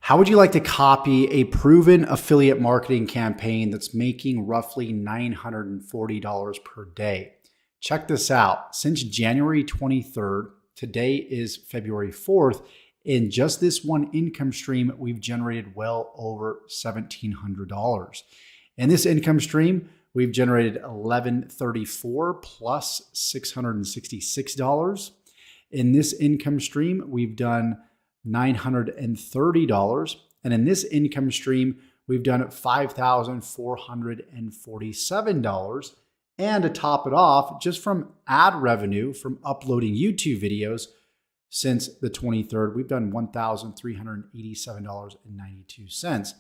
How would you like to copy a proven affiliate marketing campaign that's making roughly $940 per day? Check this out. Since January 23rd, today is February 4th, in just this one income stream, we've generated well over $1,700. In this income stream, we've generated $1,134 plus $666. In this income stream, we've done $930. And in this income stream, we've done $5,447. And to top it off, just from ad revenue from uploading YouTube videos since the 23rd, we've done $1,387.92.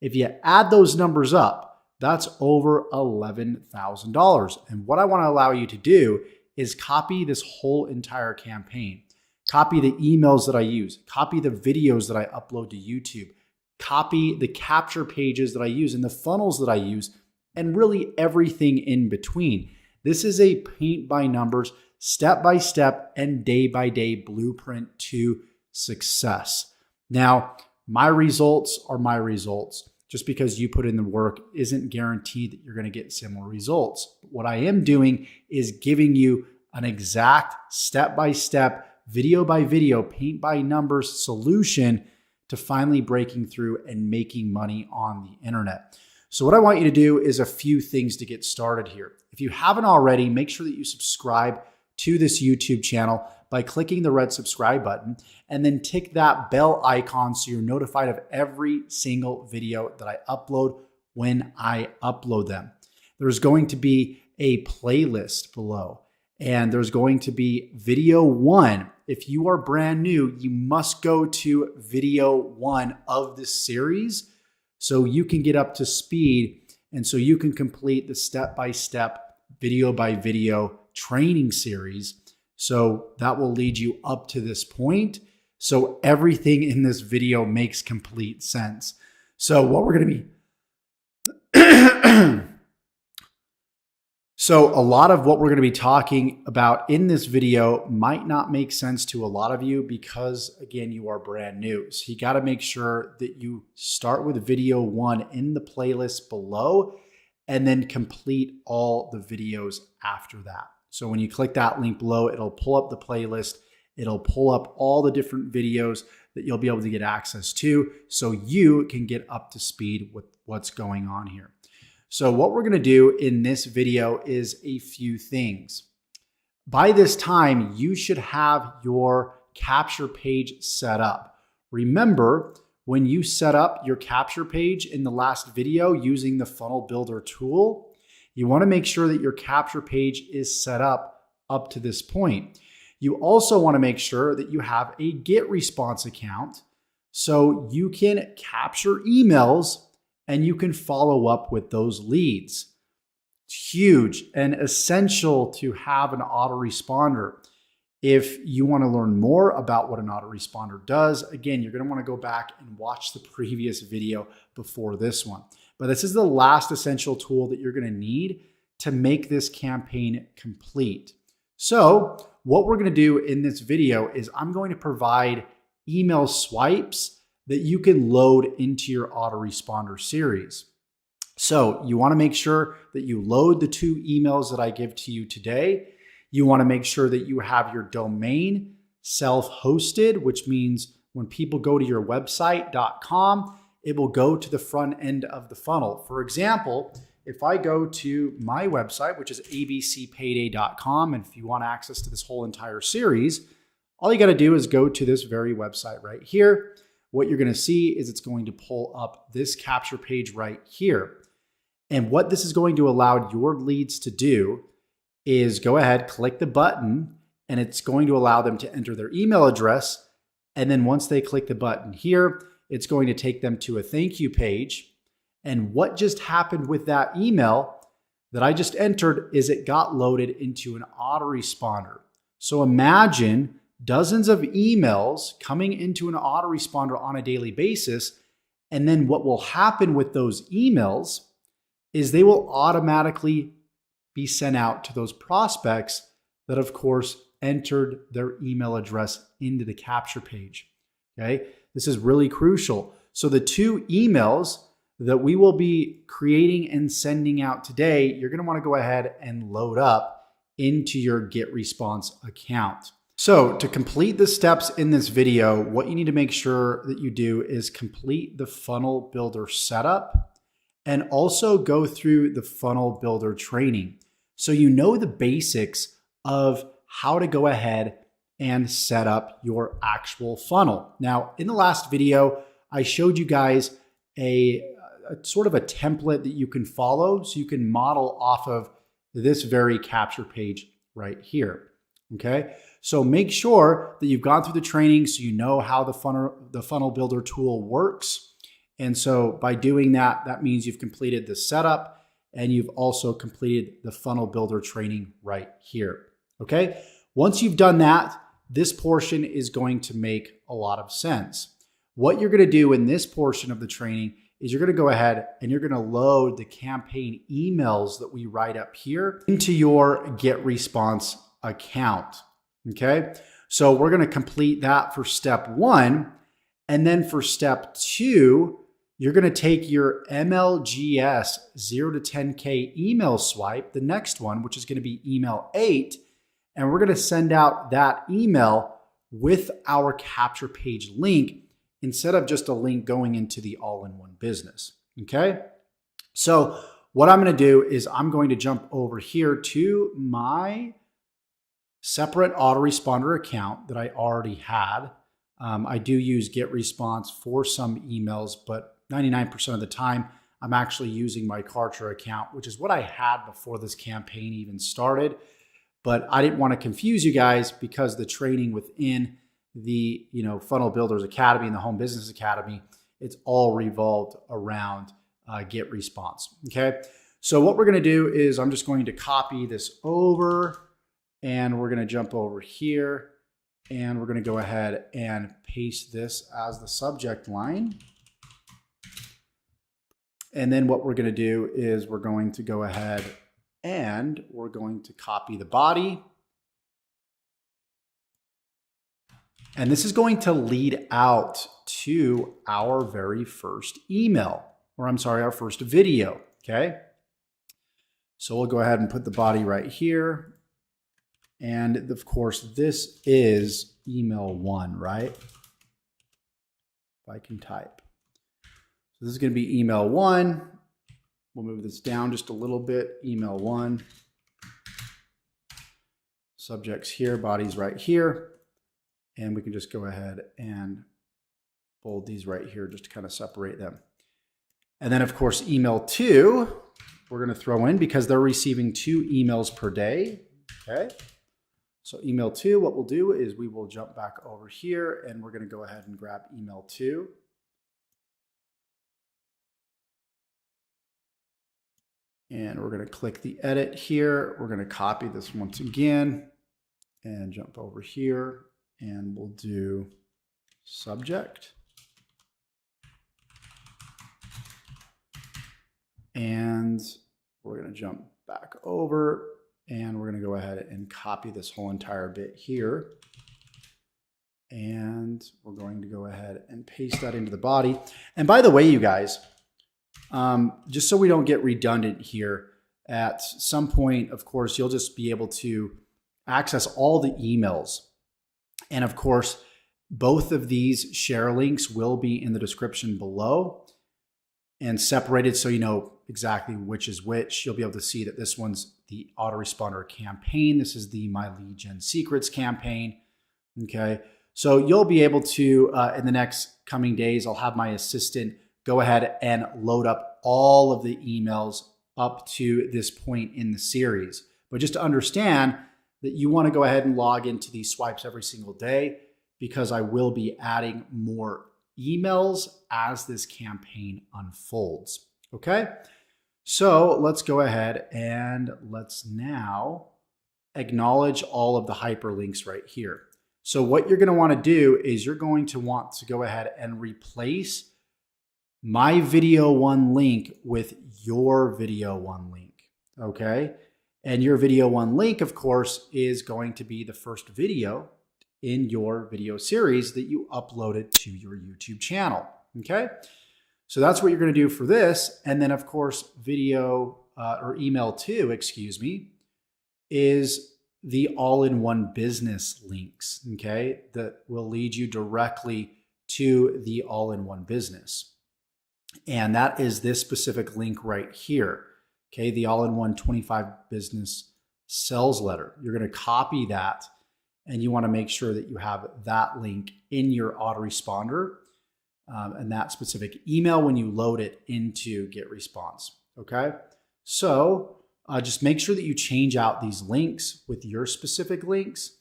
If you add those numbers up, that's over $11,000. And what I want to allow you to do is copy this whole entire campaign. Copy the emails that I use, copy the videos that I upload to YouTube, copy the capture pages that I use and the funnels that I use, and really everything in between. This is a paint by numbers, step by step, and day by day blueprint to success. Now, my results are my results. Just because you put in the work isn't guaranteed that you're going to get similar results. But what I am doing is giving you an exact step by step, video by video, paint by numbers solution to finally breaking through and making money on the internet. So what I want you to do is a few things to get started here. If you haven't already, make sure that you subscribe to this YouTube channel by clicking the red subscribe button and then tick that bell icon so you're notified of every single video that I upload when I upload them. There's going to be a playlist below, and there's going to be video 1. If you are brand new, you must go to video 1 of this series so you can get up to speed and so you can complete the step-by-step, video by video training series. So that will lead you up to this point. So everything in this video makes complete sense. So what we're going to be So a lot of what we're going to be talking about in this video might not make sense to a lot of you because, again, you are brand new. So you got to make sure that you start with video 1 in the playlist below and then complete all the videos after that. So when you click that link below, it'll pull up the playlist. It'll pull up all the different videos that you'll be able to get access to so you can get up to speed with what's going on here. So what we're going to do in this video is a few things. By this time, you should have your capture page set up. Remember, when you set up your capture page in the last video using the funnel builder tool, you want to make sure that your capture page is set up to this point. You also want to make sure that you have a Getresponse account so you can capture emails and you can follow up with those leads. It's huge and essential to have an autoresponder. If you want to learn more about what an autoresponder does, again, you're going to want to go back and watch the previous video before this one. But this is the last essential tool that you're going to need to make this campaign complete. So what we're going to do in this video is I'm going to provide email swipes that you can load into your autoresponder series. So you want to make sure that you load the 2 emails that I give to you today. You want to make sure that you have your domain self-hosted, which means when people go to your website.com, it will go to the front end of the funnel. For example, if I go to my website, which is abcpayday.com, and if you want access to this whole entire series, all you got to do is go to this very website right here. What you're going to see is it's going to pull up this capture page right here. And what this is going to allow your leads to do is go ahead, click the button, and it's going to allow them to enter their email address. And then once they click the button here, it's going to take them to a thank you page. And what just happened with that email that I just entered is it got loaded into an autoresponder. So imagine dozens of emails coming into an autoresponder on a daily basis. And then what will happen with those emails is they will automatically be sent out to those prospects that, of course, entered their email address into the capture page. Okay, this is really crucial. So the 2 emails that we will be creating and sending out today, you're going to want to go ahead and load up into your Getresponse account. So to complete the steps in this video, what you need to make sure that you do is complete the funnel builder setup and also go through the funnel builder training. So you know the basics of how to go ahead and set up your actual funnel. Now, in the last video, I showed you guys a sort of a template that you can follow so you can model off of this very capture page right here. Okay, so make sure that you've gone through the training so you know how the funnel builder tool works. And so by doing that, that means you've completed the setup and you've also completed the funnel builder training right here. Okay, once you've done that, this portion is going to make a lot of sense. What you're going to do in this portion of the training is you're going to go ahead and you're going to load the campaign emails that we write up here into your Getresponse account. Okay, so we're going to complete that for step 1. And then for step 2, you're going to take your MLGS 0 to 10K email swipe, the next one, which is going to be email 8. And we're going to send out that email with our capture page link instead of just a link going into the all-in-one business. Okay, so what I'm going to do is I'm going to jump over here to my separate autoresponder account that I already had. I do use Getresponse for some emails, but 99% of the time, I'm actually using my Kartra account, which is what I had before this campaign even started. But I didn't want to confuse you guys because the training within the Funnel Builders Academy and the Home Business Academy, it's all revolved around Getresponse. Okay, so what we're going to do is I'm just going to copy this over. And we're going to jump over here and we're going to go ahead and paste this as the subject line. And then what we're going to do is we're going to go ahead and we're going to copy the body. And this is going to lead out to our very first email, or I'm sorry, our first video. Okay. So we'll go ahead and put the body right here. And of course, this is email 1, right? If I can type. So this is going to be email 1. We'll move this down just a little bit. Email 1. Subject's here, body's right here. And we can just go ahead and bold these right here just to kind of separate them. And then of course, email 2, we're going to throw in because they're receiving 2 emails per day. Okay. So email 2, what we'll do is we will jump back over here and we're going to go ahead and grab email 2. And we're going to click the edit here. We're going to copy this once again and jump over here and we'll do subject. And we're going to jump back over. And we're going to go ahead and copy this whole entire bit here. And we're going to go ahead and paste that into the body. And by the way, you guys, just so we don't get redundant here, at some point, of course, you'll just be able to access all the emails. And of course, both of these share links will be in the description below and separated so you know exactly which is which. You'll be able to see that this one's the autoresponder campaign. This is the My Lead Gen Secrets campaign. Okay, so you'll be able to, in the next coming days, I'll have my assistant go ahead and load up all of the emails up to this point in the series. But just to understand that you want to go ahead and log into these swipes every single day because I will be adding more emails as this campaign unfolds. Okay. So let's go ahead and let's now acknowledge all of the hyperlinks right here. So what you're going to want to do is you're going to want to go ahead and replace my video 1 link with your video 1 link. Okay. And your video 1 link, of course, is going to be the first video in your video series that you uploaded to your YouTube channel. Okay. So that's what you're going to do for this. And then of course, video or email 2, excuse me, is the all-in-one business links. Okay. That will lead you directly to the all-in-one business. And that is this specific link right here. Okay. The all-in-one 25 business sales letter. You're going to copy that and you want to make sure that you have that link in your autoresponder and that specific email when you load it into Getresponse. Okay. So just make sure that you change out these links with your specific links.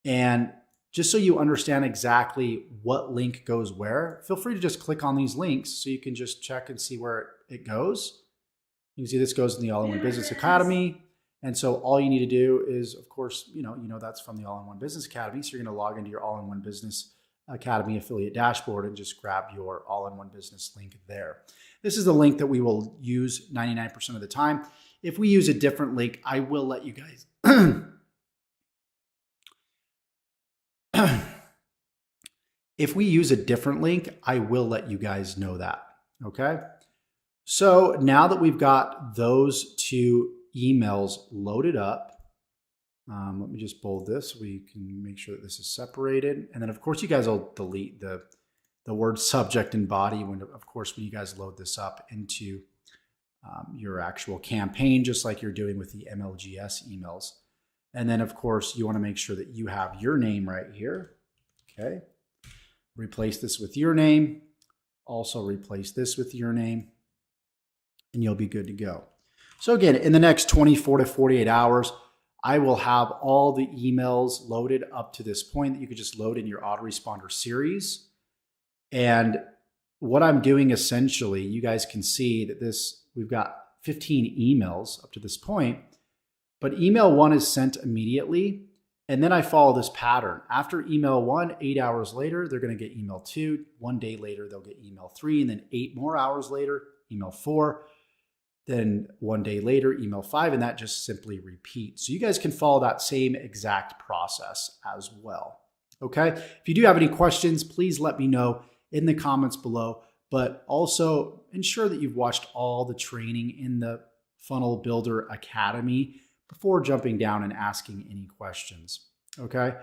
And just so you understand exactly what link goes where, feel free to just click on these links so you can just check and see where it goes. You can see this goes in the All-in-One Business Academy. And so all you need to do is, of course, you know that's from the All-in-One Business Academy. So you're going to log into your All-in-One Business Academy affiliate dashboard and just grab your All-in-One Business link there. This is the link that we will use 99% of the time. If we use a different link, I will let you guys if we use a different link, I will let you guys know that. Okay. So now that we've got those 2 emails loaded up, let me just bold this so we can make sure that this is separated. And then of course you guys will delete the word subject and body when you guys load this up into your actual campaign, just like you're doing with the MLGS emails. And then of course you want to make sure that you have your name right here. Okay. Replace this with your name. Also replace this with your name and you'll be good to go. So again, in the next 24 to 48 hours, I will have all the emails loaded up to this point that you could just load in your autoresponder series. And what I'm doing essentially, you guys can see that we've got 15 emails up to this point, but email 1 is sent immediately. And then I follow this pattern. After email 1, 8 hours later, they're going to get email 2. 1 day later, they'll get email 3. And then 8 more hours later, email 4. Then 1 day later, email 5, and that just simply repeats. So you guys can follow that same exact process as well. Okay. If you do have any questions, please let me know in the comments below, but also ensure that you've watched all the training in the Funnel Builder Academy before jumping down and asking any questions. Okay.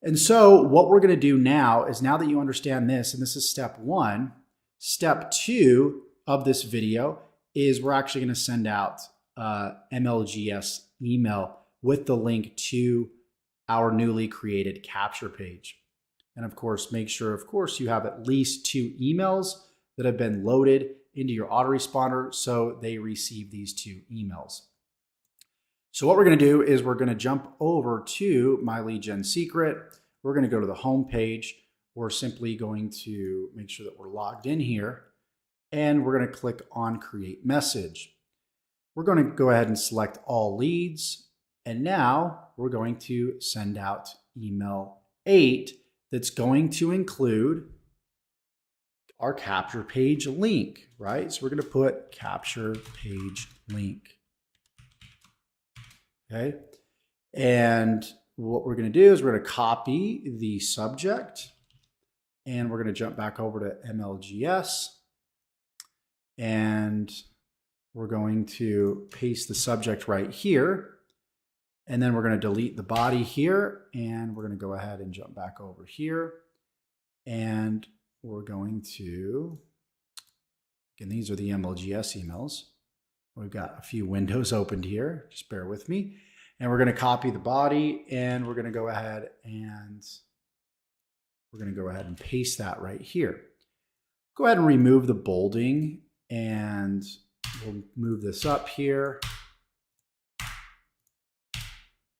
And so what we're going to do now is, now that you understand this, and this is step 1, step 2 of this video is we're actually going to send out MLGS email with the link to our newly created capture page. And of course, make sure, of course, you have at least 2 emails that have been loaded into your autoresponder so they receive these 2 emails. So what we're going to do is we're going to jump over to My Lead Gen Secret. We're going to go to the home page. We're simply going to make sure that we're logged in here. And we're going to click on Create Message. We're going to go ahead and select all leads. And now we're going to send out email 8 that's going to include our capture page link, right? So we're going to put capture page link. Okay. And what we're going to do is we're going to copy the subject and we're going to jump back over to MLGS. And we're going to paste the subject right here. And then we're going to delete the body here. And we're going to go ahead and jump back over here. And we're going to, again, these are the MLGS emails. We've got a few windows opened here. Just bear with me. And we're going to copy the body and we're going to go ahead and paste that right here. Go ahead and remove the bolding. And we'll move this up here.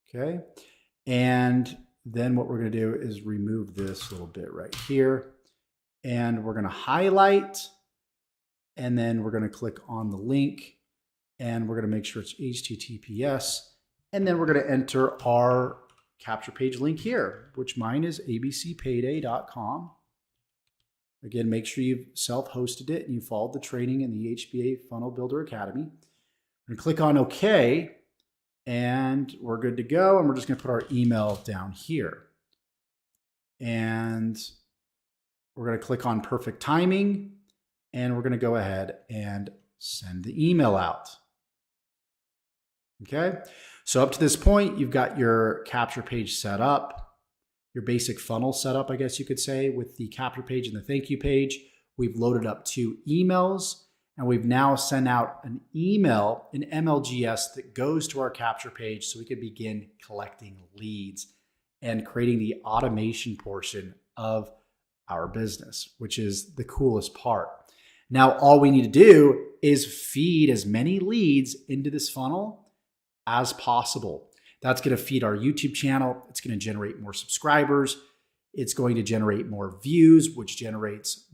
Okay. And then what we're going to do is remove this little bit right here. And we're going to highlight. And then we're going to click on the link. And we're going to make sure it's HTTPS. And then we're going to enter our capture page link here, which mine is abcpayday.com. Again, make sure you've self-hosted it and you followed the training in the HBA Funnel Builder Academy. And click on OK, and we're good to go. And we're just going to put our email down here. And We're going to click on perfect timing, and we're going to go ahead and send the email out. Okay, so up to this point, you've got your capture page set up, your basic funnel set up, I guess you could say, with the capture page and the thank you page. We've loaded up 2 emails, and we've now sent out an email in MLGS that goes to our capture page so we can begin collecting leads and creating the automation portion of our business, which is the coolest part. Now, all we need to do is feed as many leads into this funnel as possible. That's going to feed our YouTube channel. It's going to generate more subscribers. It's going to generate more views, which generates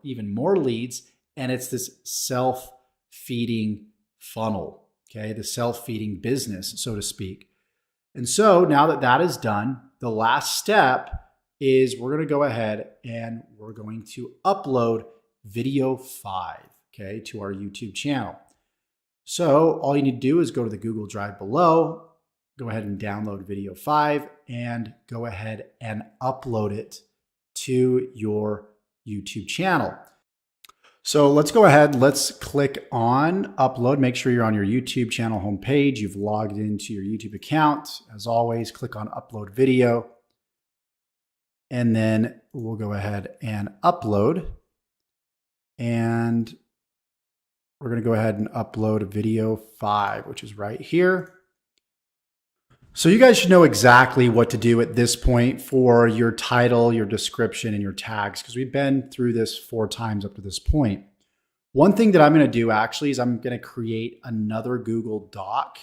even more leads. And it's this self-feeding funnel, okay? The self-feeding business, so to speak. And so now that that is done, the last step is we're going to go ahead and we're going to upload video 5, okay, to our YouTube channel. So all you need to do is go to the Google Drive below, go ahead and download video 5, and go ahead and upload it to your YouTube channel. So let's go ahead, let's click on upload. Make sure you're on your YouTube channel homepage. You've logged into your YouTube account. As always, click on upload video. And then we'll go ahead and upload. And we're going to go ahead and upload video 5, which is right here. So you guys should know exactly what to do at this point for your title, your description, and your tags, because we've been through this 4 times up to this point. One thing that I'm going to do actually is I'm going to create another Google Doc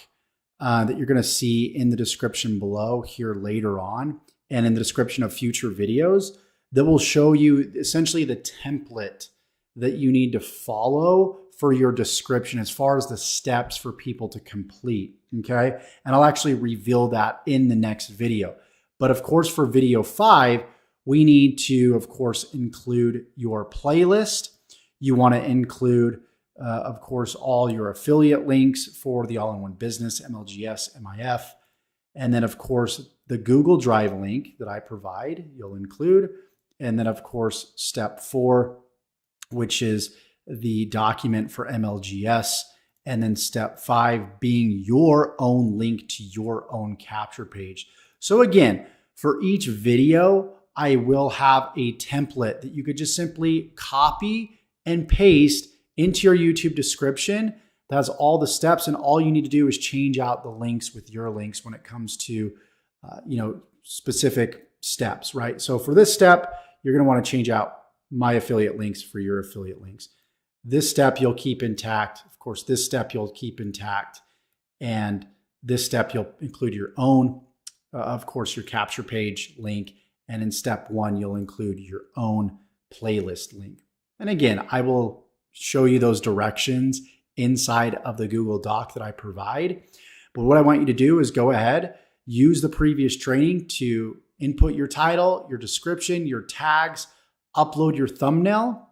that you're going to see in the description below here later on, and in the description of future videos, that will show you essentially the template that you need to follow for your description as far as the steps for people to complete, okay? And I'll actually reveal that in the next video. But of course, for video 5, we need to, of course, include your playlist. You want to include, of course, all your affiliate links for the all-in-one business, MLGS, MIF. And then, of course, the Google Drive link that I provide, you'll include. And then, of course, step 4, which is the document for MLGS, and then step 5 being your own link to your own capture page. So again, for each video, I will have a template that you could just simply copy and paste into your YouTube description. That's all the steps, and all you need to do is change out the links with your links when it comes to specific steps, right? So for this step, you're going to want to change out my affiliate links for your affiliate links. This step you'll keep intact. Of course, this step you'll keep intact. And this step you'll include your own, of course, your capture page link. And in step 1, you'll include your own playlist link. And again, I will show you those directions inside of the Google Doc that I provide. But what I want you to do is go ahead, use the previous training to input your title, your description, your tags, upload your thumbnail.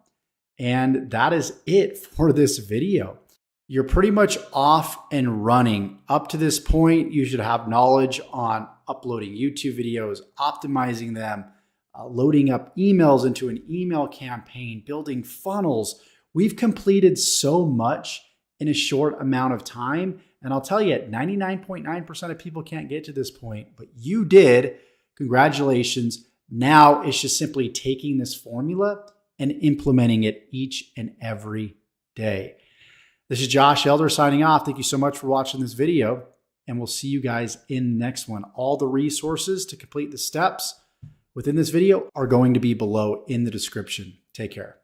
And that is it for this video. You're pretty much off and running. Up to this point, you should have knowledge on uploading YouTube videos, optimizing them, loading up emails into an email campaign, building funnels. We've completed so much in a short amount of time. And I'll tell you, 99.9% of people can't get to this point, but you did. Congratulations. Now it's just simply taking this formula and implementing it each and every day. This is Josh Elder signing off. Thank you so much for watching this video, and we'll see you guys in the next one. All the resources to complete the steps within this video are going to be below in the description. Take care.